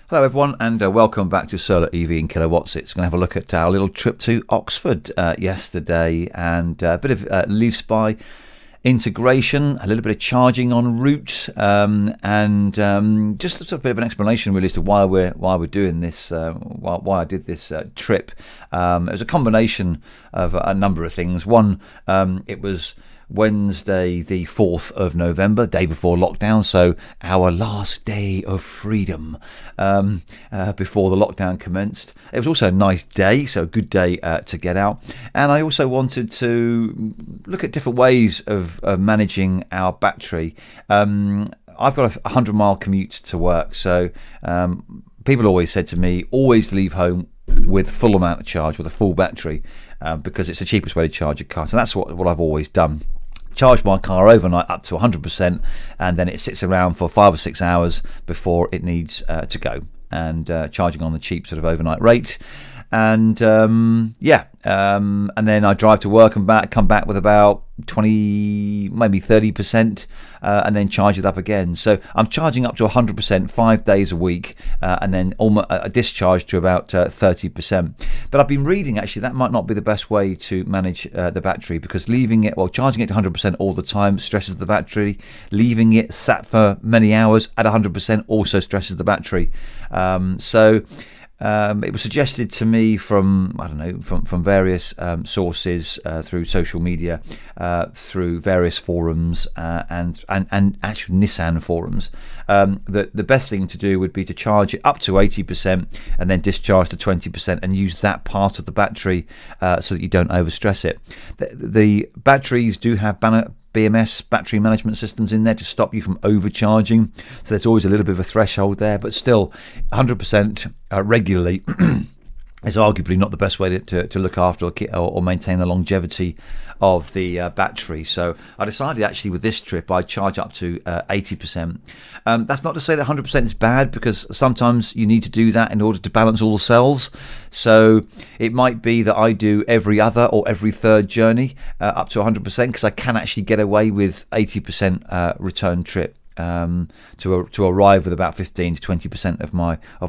Hello everyone, and welcome back to Solar EV in Kilowatts. It's going to have a look at our little trip to Oxford yesterday, and a bit of Leafspy integration, a little bit of charging en route, and just a sort of bit of an explanation really as to why we're doing this, why I did this trip. It was a combination of a number of things. One, it was Wednesday the 4th of November, day before lockdown, so our last day of freedom before the lockdown commenced. It was also a nice day, so a good day to get out, and I also wanted to look at different ways of managing our battery. I've got a 100-mile commute to work, so people always said to me, always leave home with full amount of charge, with a full battery, because it's the cheapest way to charge a car. So that's what I've always done. Charge my car overnight up to 100%, and then it sits around for 5 or 6 hours before it needs to go, and charging on the cheap sort of overnight rate. And and then I drive to work and back, come back with about 20, maybe 30%, and then charge it up again. So I'm charging up to 100% 5 days a week, and then almost a discharge to about 30%. But I've been reading actually that might not be the best way to manage the battery, because charging it to 100% all the time stresses the battery. Leaving it sat for many hours at 100% also stresses the battery. It was suggested to me from various sources, through social media, through various forums, and actually Nissan forums, that the best thing to do would be to charge it up to 80% and then discharge to 20% and use that part of the battery so that you don't overstress it. The batteries do have BMS, battery management systems, in there to stop you from overcharging, so there's always a little bit of a threshold there, but still 100% regularly is arguably not the best way to look after or maintain the longevity of the battery. So I decided actually with this trip I'd charge up to 80%. That's not to say that 100% is bad, because sometimes you need to do that in order to balance all the cells. So it might be that I do every other or every third journey up to 100%, because I can actually get away with 80% return trip. To arrive with about 15 to 20% of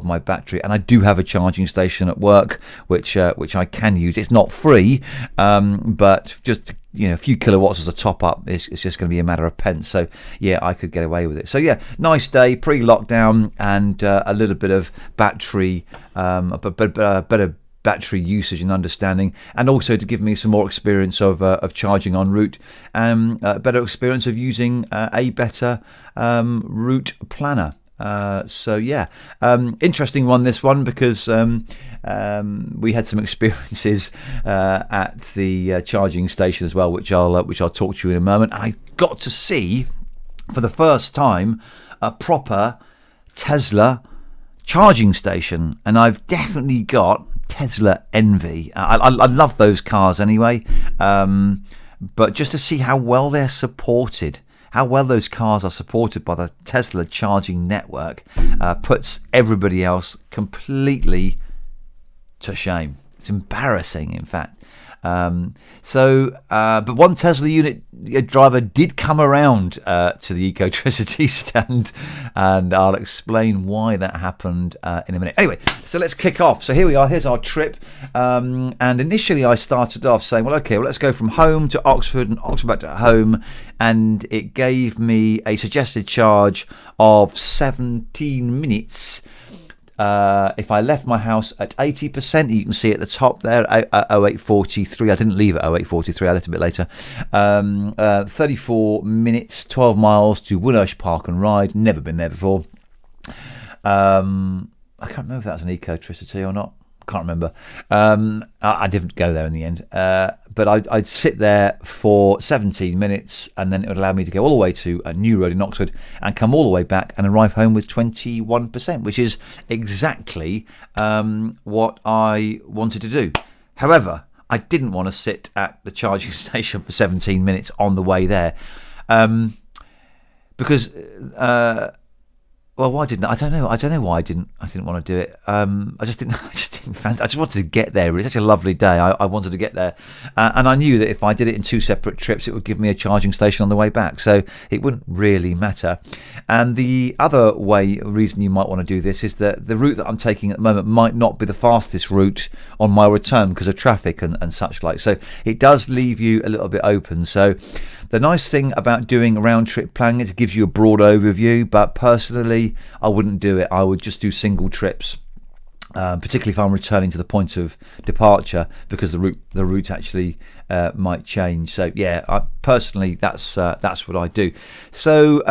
my battery, and I do have a charging station at work which I can use. It's not free, but just a few kilowatts as a top up is just going to be a matter of pence. So yeah, I could get away with it. So yeah, nice day pre-lockdown, and a little bit of battery, better battery usage and understanding, and also to give me some more experience of charging en route, and a better experience of using a better route planner. Interesting one, this one, because we had some experiences at the charging station as well, which I'll talk to you in a moment. I got to see for the first time a proper Tesla charging station, and I've definitely got Tesla envy. I love those cars anyway, but just to see how well they're supported, how well those cars are supported by the Tesla charging network, puts everybody else completely to shame. It's embarrassing, in fact. But one Tesla unit driver did come around to the Ecotricity stand, and I'll explain why that happened in a minute. Anyway, so let's kick off. So here we are. Here's our trip. And initially I started off saying, let's go from home to Oxford and Oxford back to home. And it gave me a suggested charge of 17 minutes. If I left my house at 80%, you can see at the top there at 08:43. I didn't leave at 08:43. I left a bit later. 34 minutes, 12 miles to Woolwich Park and Ride. Never been there before. I can't remember if that was an Ecotricity or not. Can't remember. I didn't go there in the end, but I'd sit there for 17 minutes, and then it would allow me to go all the way to a New Road in Oxford and come all the way back and arrive home with 21%, which is exactly what I wanted to do. However, I didn't want to sit at the charging station for 17 minutes on the way there, because Well, why didn't I? Don't know. I don't know why I didn't want to do it. I just didn't. I just didn't fancy. I just wanted to get there. It was such a lovely day. I wanted to get there, and I knew that if I did it in 2 separate trips, it would give me a charging station on the way back. So it wouldn't really matter. And the other reason you might want to do this is that the route that I'm taking at the moment might not be the fastest route on my return because of traffic and such like. So it does leave you a little bit open. So the nice thing about doing round trip planning is it gives you a broad overview, but personally I wouldn't do it. I would just do single trips, particularly if I'm returning to the point of departure, because the route actually might change. So yeah, personally that's what I do. So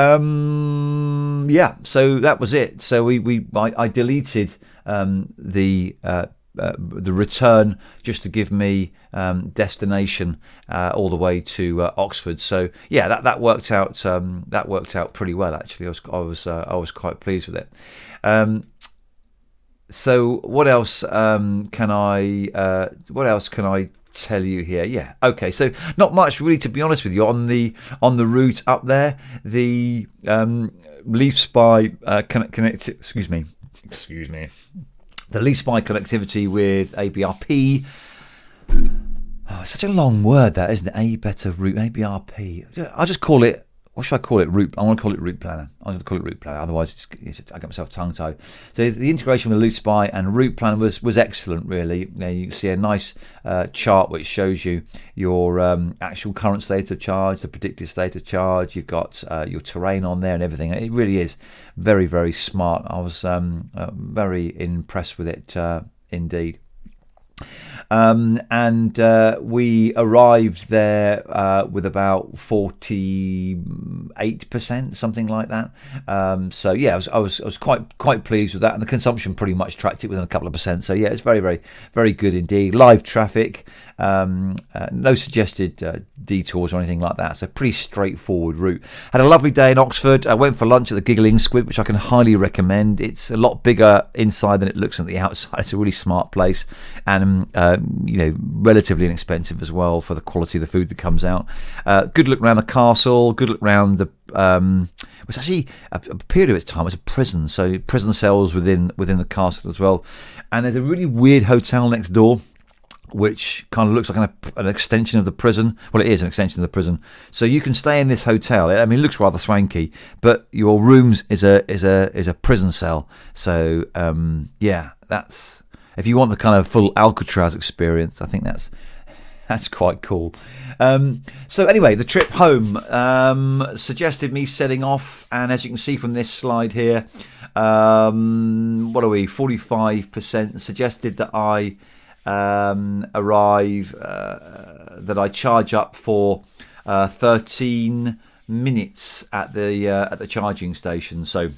yeah, so that was it. So I deleted the return just to give me destination all the way to Oxford. So yeah, that worked out. That worked out pretty well actually. I was quite pleased with it. So what else can I tell you here? Yeah, okay. So not much really, to be honest with you, on the route up there. The Leafspy connect. Excuse me. The Leafspy connectivity with ABRP. Oh, it's such a long word, that, isn't it? ABRP. I'll just call it. What should I call it? I want to call it Route Planner. I want to call it Route Planner. Otherwise, I get myself tongue-tied. So the integration with Leafspy and Route Planner was excellent, really. You can see a nice chart which shows you your actual current state of charge, the predicted state of charge. You've got your terrain on there and everything. It really is very, very smart. I was very impressed with it indeed. And we arrived there with about 48%, something like that. So yeah, I was quite pleased with that, and the consumption pretty much tracked it within a couple of percent. So yeah, it's very, very, very good indeed. Live traffic, no suggested detours or anything like that. So pretty straightforward route. Had a lovely day in Oxford. I went for lunch at the Giggling Squid, which I can highly recommend. It's a lot bigger inside than it looks on the outside. It's a really smart place, and relatively inexpensive as well for the quality of the food that comes out. Good look around the castle. Good look around the. It was actually a period of its time. It was a prison, so prison cells within the castle as well. And there's a really weird hotel next door, which kind of looks like an extension of the prison. Well, it is an extension of the prison. So you can stay in this hotel. I mean, it looks rather swanky, but your rooms is a prison cell. So yeah, that's, if you want the kind of full Alcatraz experience, I think that's quite cool. So anyway, the trip home suggested me setting off, and as you can see from this slide here, what are we? 45% suggested that I arrive, that I charge up for 13 minutes at the charging station. So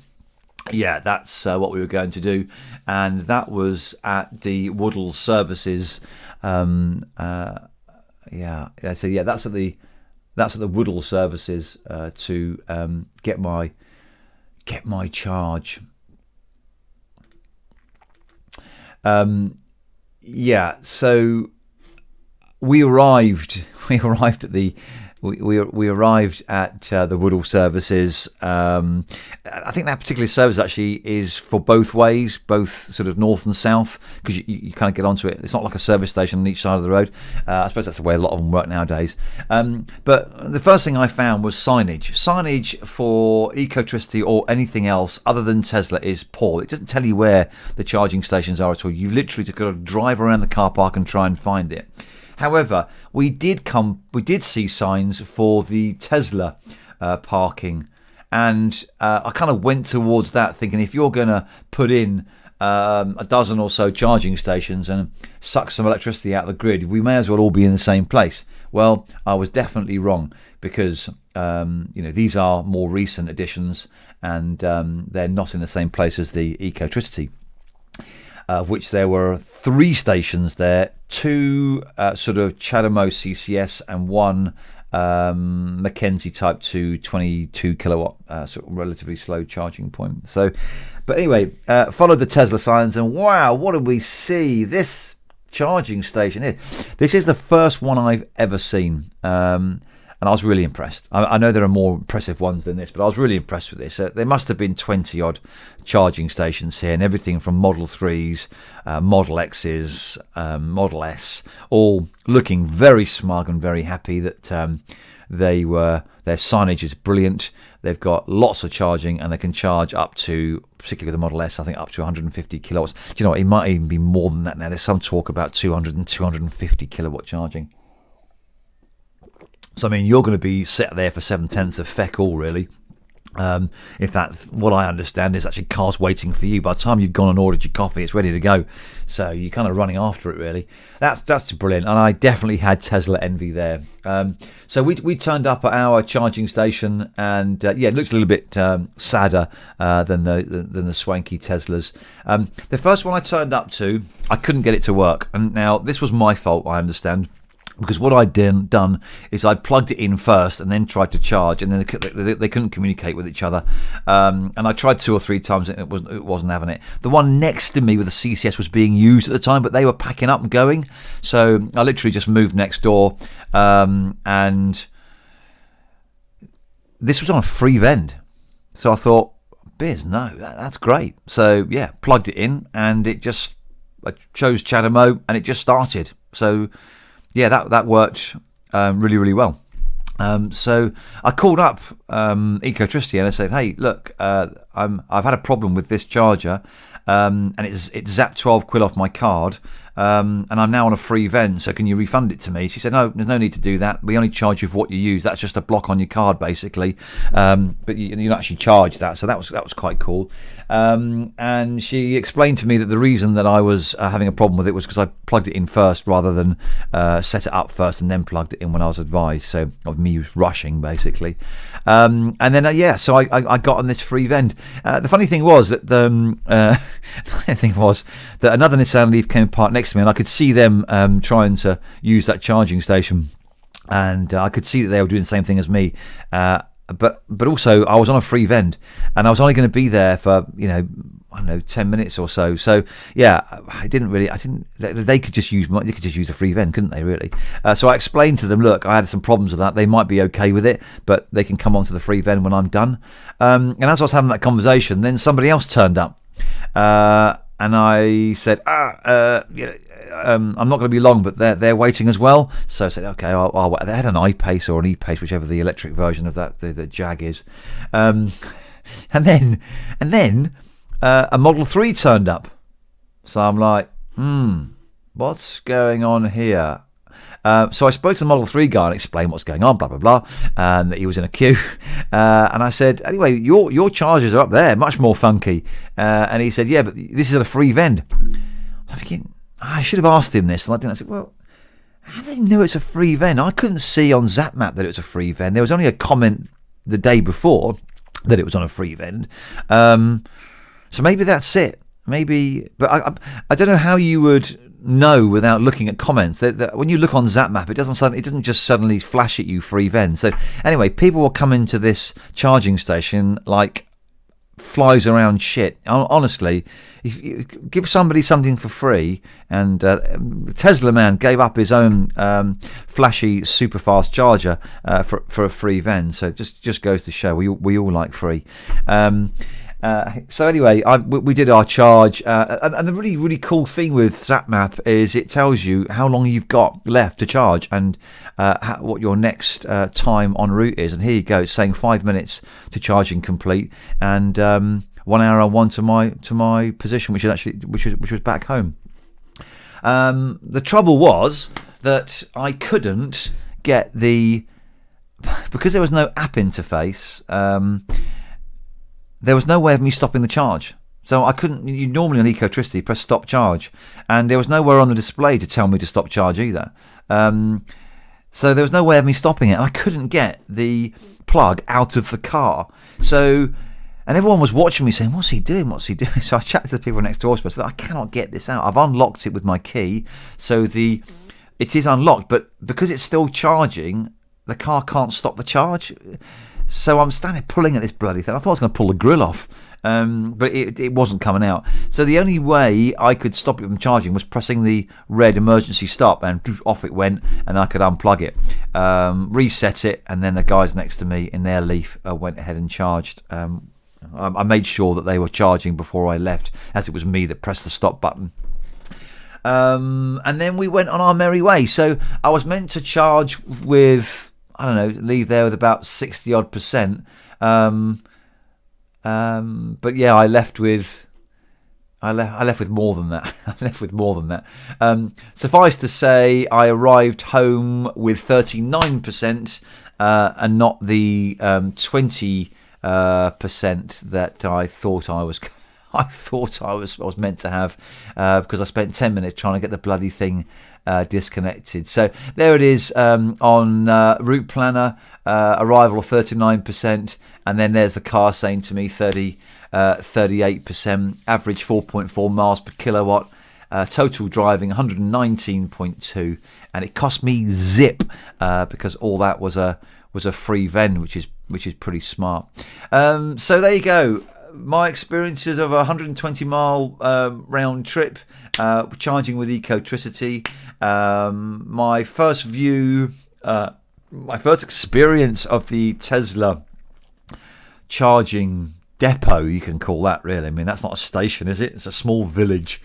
yeah, that's what we were going to do, and that was at the Woodall Services. So yeah, that's at the Woodall Services to get my charge. Yeah, so we arrived at the we arrived at the Woodall Services. I think that particular service actually is for both ways, both sort of north and south, because you kind of get onto it. It's not like a service station on each side of the road. I suppose that's the way a lot of them work nowadays. But the first thing I found was signage. Signage for Ecotricity or anything else other than Tesla is poor. It doesn't tell you where the charging stations are at all. You've literally just got to drive around the car park and try and find it. However, we did see signs for the Tesla parking, and I kind of went towards that, thinking if you're going to put in a dozen or so charging stations and suck some electricity out of the grid, we may as well all be in the same place. Well, I was definitely wrong, because these are more recent additions, and they're not in the same place as the Ecotricity, of which there were 3 stations there, 2 sort of CHAdeMO CCS and 1 Mackenzie Type 2 22 kilowatt sort of relatively slow charging point. So, but anyway, followed the Tesla signs, and wow, what did we see? This charging station here. This is the first one I've ever seen. and I was really impressed. I know there are more impressive ones than this, but I was really impressed with this. There must have been 20 odd charging stations here, and everything from Model 3s, Model X's, Model S, all looking very smug and very happy that their signage is brilliant. They've got lots of charging, and they can charge up to, particularly with the Model S, I think up to 150 kilowatts. Do you know what? It might even be more than that now. There's some talk about 200 and 250 kilowatt charging. So, I mean, you're going to be set there for 7/10 of feck all, really. If that's what I understand, is actually cars waiting for you. By the time you've gone and ordered your coffee, it's ready to go. So you're kind of running after it, really. That's brilliant, and I definitely had Tesla envy there. So we turned up at our charging station, and it looks a little bit sadder than the swanky Teslas. The first one I turned up to, I couldn't get it to work, and now this was my fault, I understand. Because what I'd done is I plugged it in first and then tried to charge, and then they couldn't communicate with each other. And I tried 2 or 3 times, and it wasn't having it. The one next to me with the CCS was being used at the time, but they were packing up and going. So I literally just moved next door, and this was on a free vend. So I thought, Biz, no, that's great. So yeah, plugged it in, and I chose channel mode, and it just started. So yeah, that worked really, really well. So I called up Ecotricity, and I said, hey, look, I've had a problem with this charger, and it's zapped 12 quid off my card, and I'm now on a free vend, so can you refund it to me? She said, no, there's no need to do that. We only charge you for what you use. That's just a block on your card, basically, but you don't actually charge that. So that was quite cool. And she explained to me that the reason that I was having a problem with it was because I plugged it in first rather than set it up first and then plugged it in when I was advised. So of me rushing, basically. And then so I got on this free vend. The funny thing was that another Nissan Leaf came parked next to me, and I could see them trying to use that charging station, and I could see that they were doing the same thing as me. But also I was on a free vend, and I was only going to be there for 10 minutes or so. So yeah, they could just use a free vend, couldn't they, really? So I explained to them, look, I had some problems with that. They might be okay with it, but they can come onto the free vend when I'm done. And as I was having that conversation, then somebody else turned up, and I said, I'm not going to be long, but they're waiting as well. So I said, okay, I'll wait. They had an iPace or an ePace, whichever the electric version of that the Jag is. And then a Model 3 turned up. So I'm like, what's going on here? So I spoke to the Model 3 guy and explained what's going on, blah, blah, blah, and that he was in a queue. And I said, anyway, your chargers are up there, much more funky. And he said, yeah, but this is a free vend. I'm thinking, I should have asked him this. And I didn't. I said, well, how do they know it's a free vend? I couldn't see on ZapMap that it was a free vend. There was only a comment the day before that it was on a free vend. So maybe that's it. Maybe, but I don't know how you would know without looking at comments. That when you look on ZapMap, it doesn't just suddenly flash at you free vend. So anyway, people will come into this charging station like flies around shit. Honestly, if you give somebody something for free, and Tesla man gave up his own flashy super fast charger for a free vend. So just goes to show we all like free. So anyway, we did our charge, and the really, really cool thing with ZapMap is it tells you how long you've got left to charge and what your next time en route is. And here you go, it's saying 5 minutes to charging complete, and 1 hour and 1 to my position, which was back home. The trouble was that I couldn't get because there was no app interface. There was no way of me stopping the charge. So I couldn't. You normally on Ecotricity press stop charge, and there was nowhere on the display to tell me to stop charge either. So there was no way of me stopping it, and I couldn't get the plug out of the car. So, and everyone was watching me saying, what's he doing? So I chatted to the people next door. I said, I cannot get this out. I've unlocked it with my key, so it is unlocked, but because it's still charging, the car can't stop the charge. So I'm standing pulling at this bloody thing. I thought I was going to pull the grill off, but it wasn't coming out. So the only way I could stop it from charging was pressing the red emergency stop, and off it went, and I could unplug it, reset it, and then the guys next to me in their Leaf went ahead and charged. I made sure that they were charging before I left, as it was me that pressed the stop button. And then we went on our merry way. So I was meant to charge with, I don't know, leave there with about 60 odd %. But yeah, I left with more than that. I left with more than that. Suffice to say, I arrived home with 39%, and not the 20% that I thought I was. I thought I was meant to have, because I spent 10 minutes trying to get the bloody thing disconnected. So there it is, on route planner, arrival of 39%, and then there's the car saying to me 38%, average 4.4 miles per kilowatt, total driving 119.2, and it cost me zip, because all that was a free vend, which is pretty smart. So there you go. My experiences of a 120-mile round trip, charging with Ecotricity. My first experience of the Tesla charging depot, you can call that, really. I mean, that's not a station, is it? It's a small village.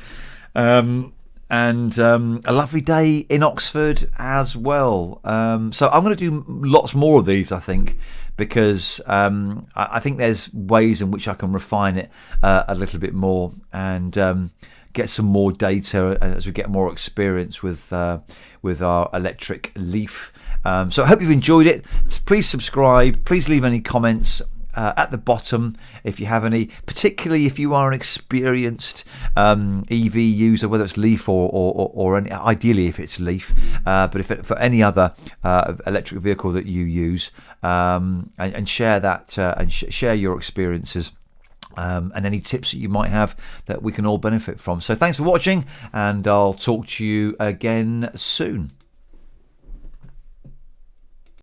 And a lovely day in Oxford as well. So I'm going to do lots more of these, I think, because I think there's ways in which I can refine it a little bit more, and get some more data as we get more experience with our electric Leaf. So I hope you've enjoyed it. Please subscribe. Please leave any comments at the bottom if you have any, particularly if you are an experienced EV user, whether it's Leaf or any, ideally if it's Leaf, but if for any other electric vehicle that you use, and share that, and share your experiences, and any tips that you might have that we can all benefit from. So thanks for watching, and I'll talk to you again soon.